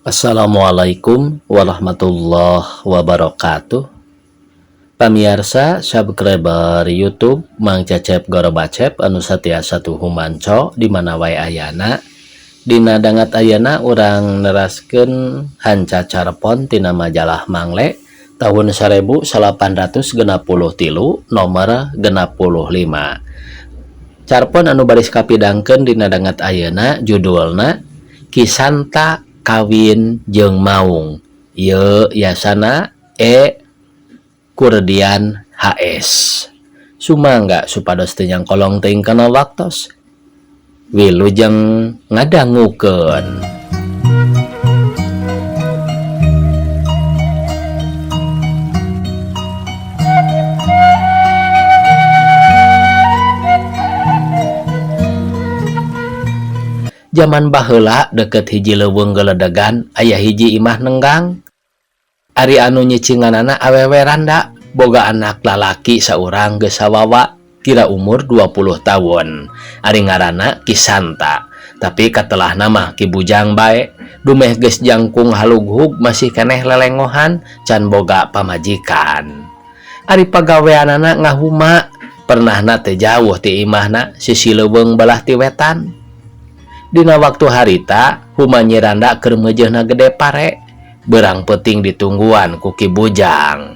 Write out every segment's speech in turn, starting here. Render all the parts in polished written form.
Assalamualaikum warahmatullahi wabarakatuh. Pamirsa subscriber YouTube Mang Cecep Gorobacep anu satiasa tuhu manco di mana wae ayana. Dina dangat ayana urang neraskeun hanca carpon tina majalah Mangle tahun 1863 nomor 65. Carpon anu baris kapidangkeun dina dangat ayana judulna Kisanta Kawin jeung Maung. Ieu yasana Kurdian HS. Sumangga supados teu nyangkolong teuing kana waktos. Wilujeng ngadangukeun. Zaman baheula deket hiji leuweung geledegan aya hiji imah nenggang. Ari anu nyicinganana awewe randa boga anak lalaki saurang geus sawawa kira umur 20 tahun. Ari ngaranna Kisanta. Tapi katelah nama Ki Bujang bae dumeh geus jangkung halughug masih keneh lelengohan can boga pamajikan. Ari pagaweanana ngahuma pernahna teh jauh ti imahna sisi leuweung belah ti wetan. Dina waktu harita huma Nyi Randa keur meujeuhna gede pare. Berang peting ditungguan ku Ki Bujang.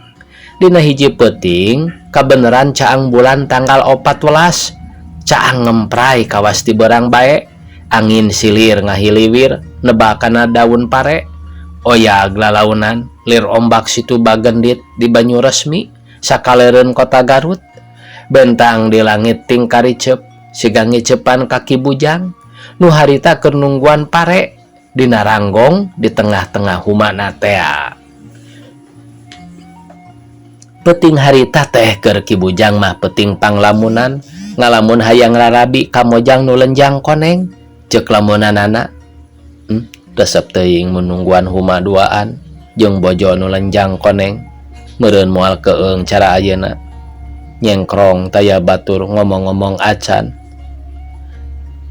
Dina hiji peting kabeneran caang bulan tanggal 14. Caang ngemprai kawas ti berang bae. Angin silir ngahiliwir nebakana daun pare. Oyag lalaunan lir ombak situ bagendit di banyu resmi sakaleureun kota Garut. Bentang di langit ting karicep siga ngecepan ka Ki Bujang. Nu harita keur nungguan pare. Dina ranggong di tengah-tengah humana tea. Peting harita teh keur Ki Bujang mah peting panglamunan ngalamun hayang rarabi ka mojang nu lenjang koneng ceuk lamunanana. Resep teuing menungguan huma duaan jeung bojo nu lenjang koneng meureun moal keung cara ayeuna nyengkrong taya batur ngomong-ngomong acan.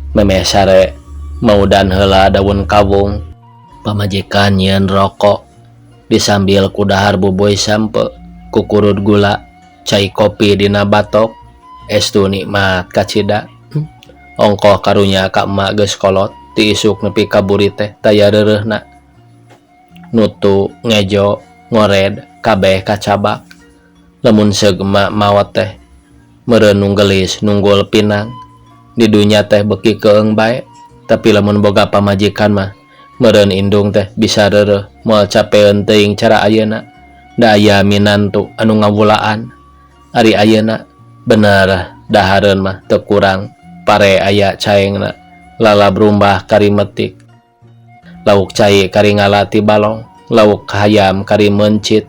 Memeh sare maudan heula daun kawung pamajikan nyieun rokok disambil kudahar buboy sampe kukurut gula cai kopi dina batok estu nikmat kacida. Ongkoh karunya ka emak geus kolot ti isuk nepi ka buri teh taya reureuhna nutu ngejo ngored kabeh kacabak. Lamun seug emak maot teh meureun nu geulis nunggul pinang di dunya teh beuki keung bae. Tapi lamun boga pamajikan mah meureun indung teh bisa reureuh moal capeun teuing cara ayeuna. Da aya minantu anu ngawulaan. Ari ayeuna bener dahareun mah teu kurang pare aya caengna lalab rumbah kari metik, lauk cai kari ngalati balong, lauk hayam kari mencit.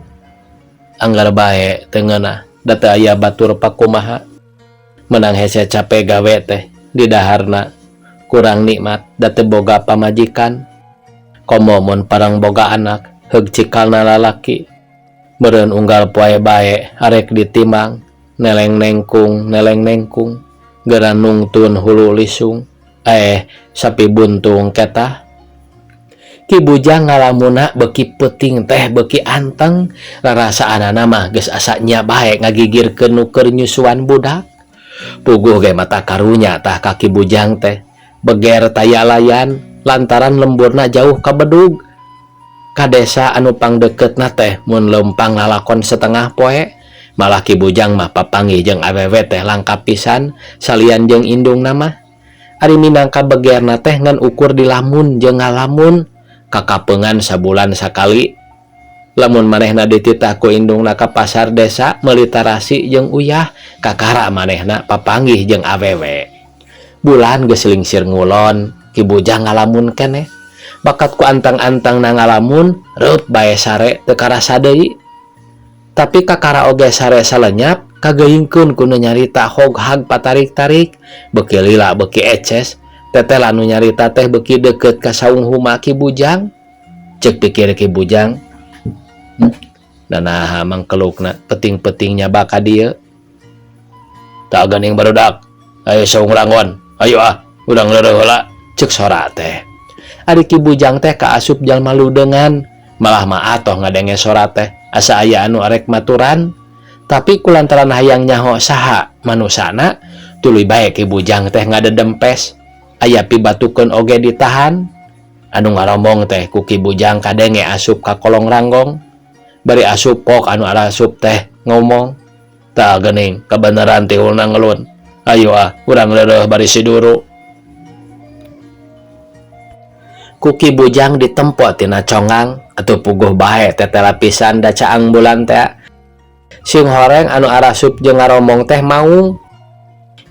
Anggar bae teu ngeunah da teu aya batur pakumaha. Menang hese cape gawe teh di daharna kurang nikmat da teu boga pamajikan. Komo mun parang boga anak heug cikalna lalaki meureun unggal poe bae arek ditimang neleng nengkung geura nungtun hulu lisung sapi buntung ketah. Ki Bujang ngalamuna beuki peuting teh beuki anteng rarasaanana mah geus asa nya bae ngagigirkeun nu keur nyusuan budak. Puguh ge mata karunya tah ka Ki Bujang teh beger taya layan lantaran lemburna jauh ka bedug ka desa anu pangdeketna teh mun leumpang lalakon setengah poe. Malah Ki Bujang mah papanggih jeung awewe teh langkap pisan salian jeung indungna mah. Ari minangka begerna teh ngan ukur di lamun jeung ngalamun kakapeungan sabulan sakali. Lamun manehna dititah ku indungna ka pasar desa meuli tarasi jeung uyah kakara manehna papanggih jeung awewe. Bulan geus lingsir ngulon Ki Bujang ngalamun keneh bakat ku antang-antang na ngalamun reut bae sare teu karasa deui. Tapi kakara oge sare salenyap kageuingkeun ku nu nyarita hoghag patarik-tarik beuki lila beuki eces teteh anu nyarita teh beuki deukeut ka saung huma Ki Bujang. Ceuk pikir Ki Bujang danaha mangkelukna peting-petingnya baka dieu. Tak geuning barudak ayo saung rangon ayo urang leureuh heula ceuk sora teh. Ari Ki Bujang teh kaasup jalma ludengan, malah mah atoh ngadenge sorat teh asa aya anu arek maturan. Tapi kulantaran hayang nyaho saha manusana, tuluy bae Ki Bujang teh ngadedempes, aya pibatukeun oge ditahan. Anu ngaromong teh ku Ki Bujang kadenge asup ka kolong ranggong. Bari asup pok anu arasup teh ngomong, "Tah geuning kabeneran ti ulna ngelun. Ayo urang leureuh bari siduru." Ku Ki Bujang ditempo tina congang atuh puguh bae tetela pisan da caang bulan teh. Sing horeng anu arasup jeung ngaromong teh maung.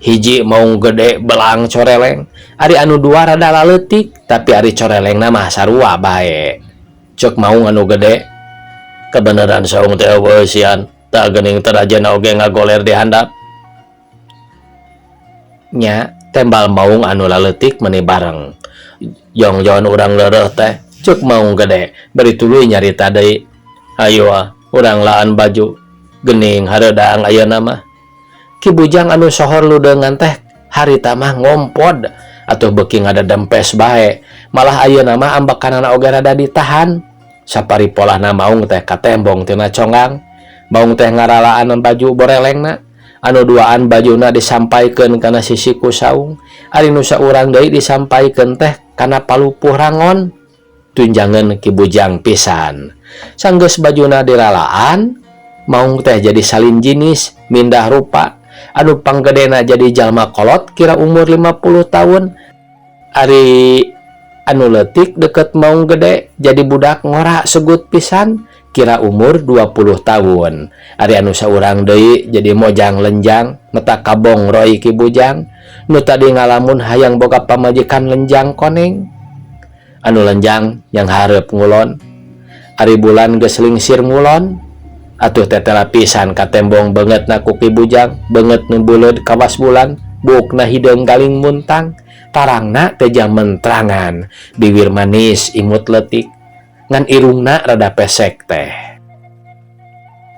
Hiji maung gede belang coreleng, ari anu dua rada laleutik, tapi ari corelengna mah sarua bae. Ceuk maung anu gede, "Kebeneran saung teh eueuh sian, tah geuning tadajana oge ngagoler di handap." Nya tembal maung anu laleutik meuni bareng. "Jong-jon urang leureuh teh," ceuk maung gede, bari tuluy nyarita deui, "Ayo urang laan baju, geuning hareudang ayeuna mah." Ki Bujang anu sohor ludengan teh harita mah ngompod atuh beuki ngadedempes bae, malah ayeuna mah ambekanana oge rada ditahan. Sapari polahna maung teh katembong tina congang. Maung teh ngaralaan baju borelengna, anu duaan bajuna disampaikeun kana sisi ku saung, ari nu saurang deui disampaikeun teh kana palupuh rangon. Tunjangeun Ki Bujang pisan. Sanggeus bajuna diralaan, maung teh jadi salin jinis, mindah rupa. Anu panggedena jadi jalma kolot kira umur 50 tahun. Ari anu leutik deket maung gede jadi budak ngora segut pisan kira umur 20 tahun. Ari anu saurang deui jadi mojang lenjang meta kabong Roy Ki Bujang nu tadi ngalamun hayang boga pamajikan lenjang koneng. Anu lenjang yang hareup ngulon, ari bulan geus lingsir ngulon, atuh tetela pisan katembong beungeutna ku Ki Bujang, beungeut nu beuleud kawas bulan, buukna hideung galing muntang, tarangna teh jang mentrangan, bibir manis imut leutik, ngan irungna rada pesek teh.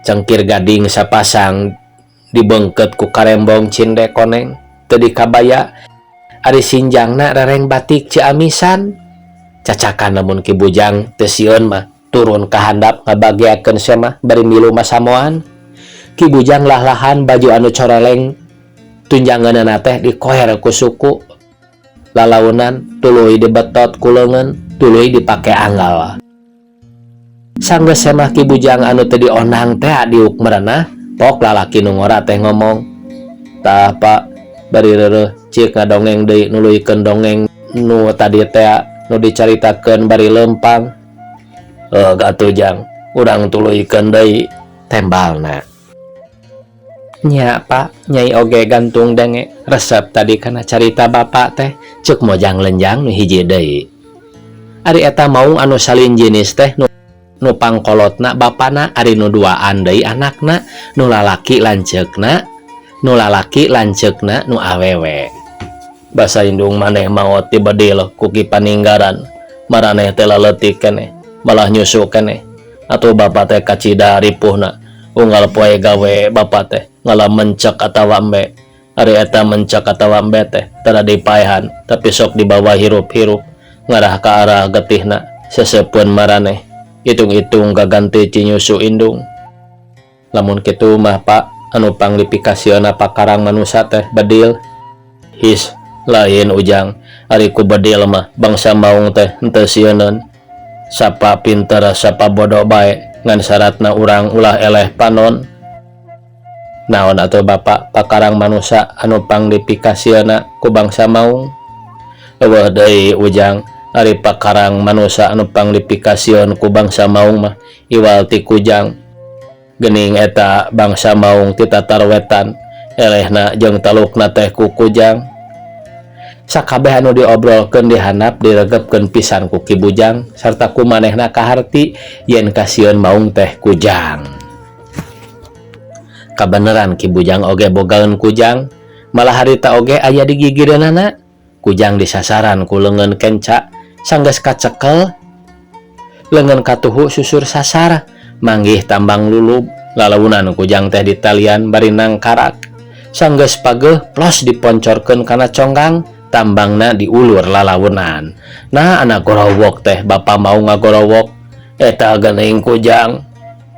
Cengkir gading sapasang dibeungkeut ku karembong cinde koneng, teu dikabaya, ari sinjangna rereng batik ciamisan. Cacakan lamun Ki Bujang teu sieun mah turun ka handap ngabagiakeun semah bari milu masamoan. Ki Bujang lah-lahan baju anu coreleng tunjangeunna teh dikoher ku suku. Lalaunan tuluy dibetot ku leungeun, tuluy dipake anggal. Sanggeus semah Ki Bujang anu teu dionang teh diuk merenah, pok lalaki nu ngora teh ngomong, "Tah Pak, bari reureuh cik ngadongeng deui nuluykeun dongeng nu tadi teh nu dicaritakeun bari leumpang." "Gatuh Jang, urang tuluykeun deui," tembalna. "Nya Pak, Nyai oge gantung denge resep tadi kana carita Bapak teh," ceuk mojang lenjang nu hiji deui. Ari eta maung anu salin jinis teh nu pangkolotna bapana, ari nu duaan deui anakna, nu lalaki lanceukna, nu awewe. Basa indung maneh maot ti bedil ku Ki Paninggaran, maraneh teh laleutik keneh, malah nyusu keneh. Atuh Bapa teh kacida ripuhna, unggal poe gawe Bapa teh ngalah mencek atawa embe. Ari eta mencek atawa embe teh tara dipaehan, tapi sok dibawa hirup-hirup ngarah ka arah getihna. Seseupeun maraneh itung-itung gaganti ci nyusu indung. Lamun kitu mah Pak, anu panglipikasieuna pakarang manusa teh bedil. His lain Ujang, ari ku bedil mah bangsa maung teh henteu sieunun. Sapa pinter sapa bodoh bae, ngan syaratna urang ulah eleh panon. Naon atuh Bapak pakarang manusia anu panglipikasieuna ku bangsa maung? Eueuh deui Ujang, ari pakarang manusia anu panglipikasieun ku bangsa maung mah iwal ti kujang. Geuning eta bangsa maung ti tatar wetan, elehna jeung talukna teh ku kujang. Sakabeh anu diobrolkeun di handap diregepkeun pisan ku Ki Bujang sarta ku manehna kaharti yen kasieun maung teh kujang. Kabeneran Ki Bujang oge bogaeun kujang, malah harita oge aya di gigireunana. Kujang disasaran ku leungeun kenca, sanggeus kacekel leungeun katuhu susur sasar, manggih tambang lulub. Lalaunan kujang teh ditalian bari nangkarak, sanggeus pageuh plos diponcorkeun kana conggang, tambangna diulur lalawunan. Nah anak gorowok teh bapa mau ngagorowok eta geuning kujang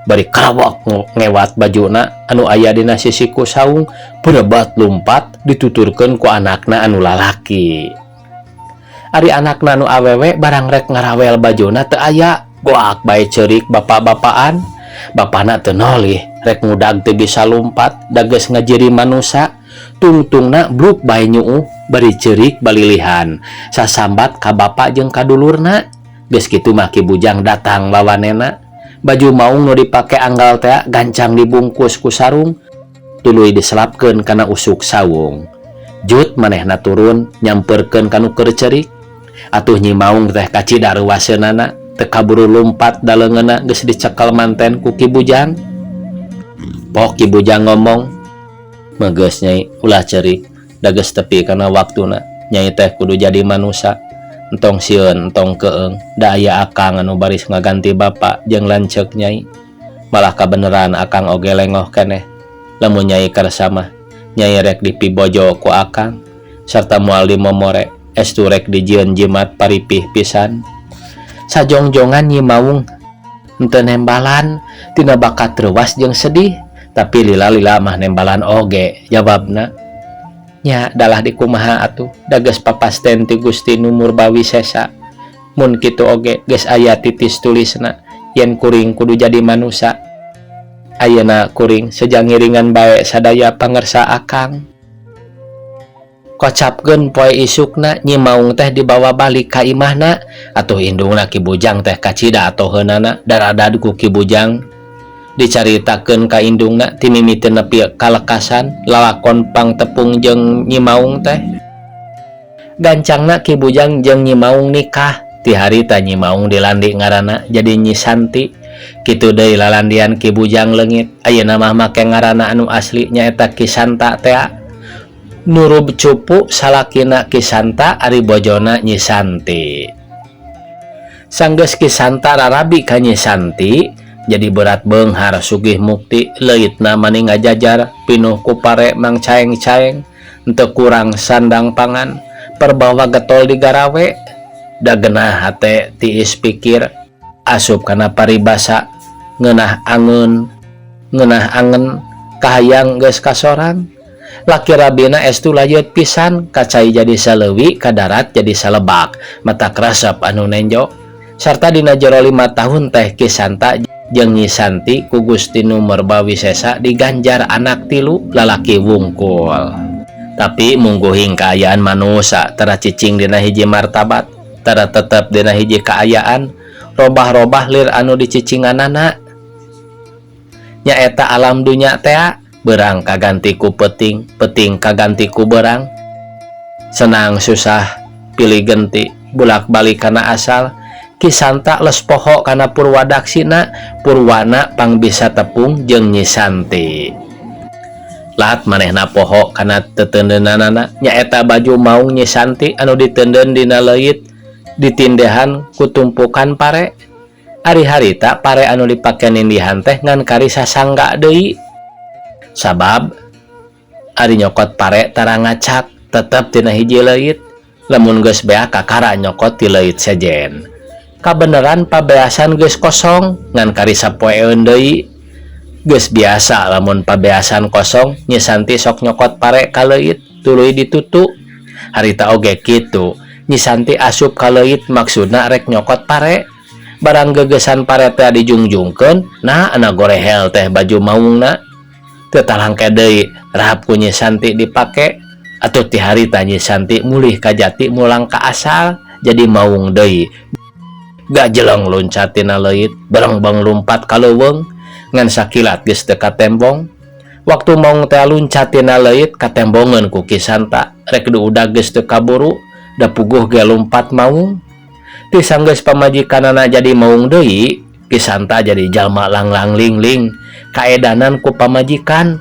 bari karawak ngewat bajuna anu aya dina sisiku saung berebat lumpat dituturkeun ku anakna anu lalaki. Ari anakna anu awewe barang rek ngarawel bajuna teu aya, goak bae ceurik bapa-bapaan. Bapana teu nolih, rek ngudag teu bisa lumpat, dageus ngajiri manusa, tungtungna bluk bae nyuuh, bari ceurik balilihan, sasambat ka bapa jeung ka dulurna. Geus kitu mah Ki Bujang datang lawanena, baju maung nu dipake anggal teh gancang dibungkus ku sarung, tuluy diselapkeun kana usuk saung. Jut manehna turun nyamperkeun kanu keur ceurik. Atuh Nyi Maung teh kacida ruwaseunana teu kaburu lumpat daleungeunna geus dicekel manten ku Ki Bujang. Pok Ki Bujang ngomong, "Megeus Nyai, ulah ceurik, da geus tepi kana waktuna. Nyai teh kudu jadi manusa. Entong sieun, entong keung, da aya akang anu baris ngaganti bapa jeung lanceuk Nyai. Malah kabeneran akang oge lengoh keneh. Lamun Nyai karasa mah, Nyai rek dipibojo ku akang, sarta moal dimomore, estu rek dijieun jimat paripih pisan." Sajongjongan Nyi Maung henteu nembalan tina bakat reuwas jeung sedih, tapi lila-lila mah nembalan oge, jawabna, "Nya dalah dikumaha atuh, da geus papasten ti Gusti nu Murbawi Sesa. Mun kitu oge geus aya titis tulisna yen kuring kudu jadi manusa. Ayeuna kuring sejangiringan bae sadaya pangersa akang." Kocapkeun poe isukna Nyi Maung teh dibawa balik ka imahna, atuh indungna Ki Bujang teh kacida atoheunana daradad ku Ki Bujang. Dicaritakeun ka indungna ti mimiteun nepi kalekasan lalakon pangtepung jeung Nyi Maung teh. Gancangna Ki Bujang jeung Nyi Maung nikah, ti harita Nyi Maung dilandi ngaranna jadi Nyi Santi. Kitu deui lalandian Ki Bujang leungit, ayeuna mah make ngaranna anu asli nyaeta Ki Santa tea. Nurub cupu salakina Ki Santa ari bojona Nyi Santi. Sanggeus Ki Santa rarabi ka Nyi Santi, jadi berat beunghar sugih mukti, leutna mani ngajajar pinuh ku pare mang caeng-caeng, henteu kurang sandang pangan, perbawa getol digarawe, da geunah hate tiis pikir, asup kana paribasa, ngeunah angen, kahayang geus kasorang. Laki rabina estu layeut pisan, kacai jadi saleuwi, ka darat jadi salebak, mata krasep anu nenjo. Sarta dina jero 5 tahun teh Ki Santa jeung Nyi Santi ku Gusti nu Murbawi Sesa diganjar anak 3 lalaki wungkul. Tapi mungguhing kaayaan manusa tara cicing dina hiji martabat, tara tetep dina hiji kaayaan, robah-robah lir anu dicicinganana. Nyaeta alam dunya tea, berang kaganti ku peting, peting kaganti ku berang. Senang susah pilih genti, bulak-balik kana asal. Ki Santa les poho kana Purwadaksina, Purwana pang bisa tepung jeung Nyi Santi. Lat manehna poho kana teteundeunanana nyaeta baju maung Nyi Santi anu diteundeun dina leuit ditindehan ku tumpukan pare. Ari harita pare anu dipake nindihan teh ngan kari sasangga deui. Sabab ari nyokot pare tara ngacak tetep tina hiji leuit, lamun geus bea kakara nyokot ti leuit sejen. Kabeneran pabeasan geus kosong ngan kari sapoeun deui. Geus biasa lamun pabeasan kosong, Nyi Santi sok nyokot pare ka leuit tuluy ditutu. Harita oge kitu, Nyi Santi asup ka leuit maksudna rek nyokot pare. Barang gegesan pare teh dijungjungkeun, nah ana gorehel teh baju maungna. Tetalangke deui rahap ku Nyi Santi dipake, atuh ti harita Nyi Santi mulih ka jati mulang ka asal jadi maung deui. Gajeleng loncat tina leuit, berengbeng lumpat ka leuweung ngan sakilat geus teu katembong. Waktu maung teh luncat tina leuit katembongeun ku Ki Santa, rek diudag geus teu kaburu, da puguh ge lumpat maung. Ti sanggeus pamajikanana jadi maung deui, Ki Santa jadi jalma langlang lingling, kaedanan ku pamajikan,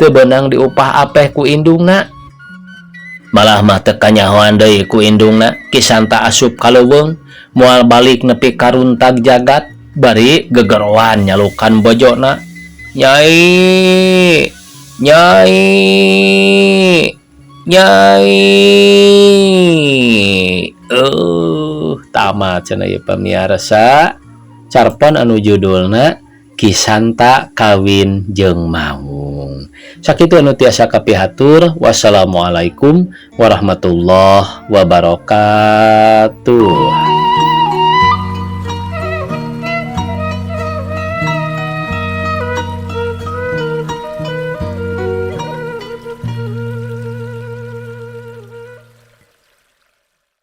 teu beunang diupah apeh ku indungna. Malah mah teu kanyahoan deui ku indungna, Ki Santa asup ka leuweung, moal balik nepi ka runtag jagat, bari gegeroan nyalukan bojona, "Nyai, Nyai." Nyai tamat cenah ieu pamiarsa carpon anu judulna Kisanta Kawin Jeung Maung. Sakitu anu tiasa kapihatur. Wassalamualaikum warahmatullahi wabarakatuh.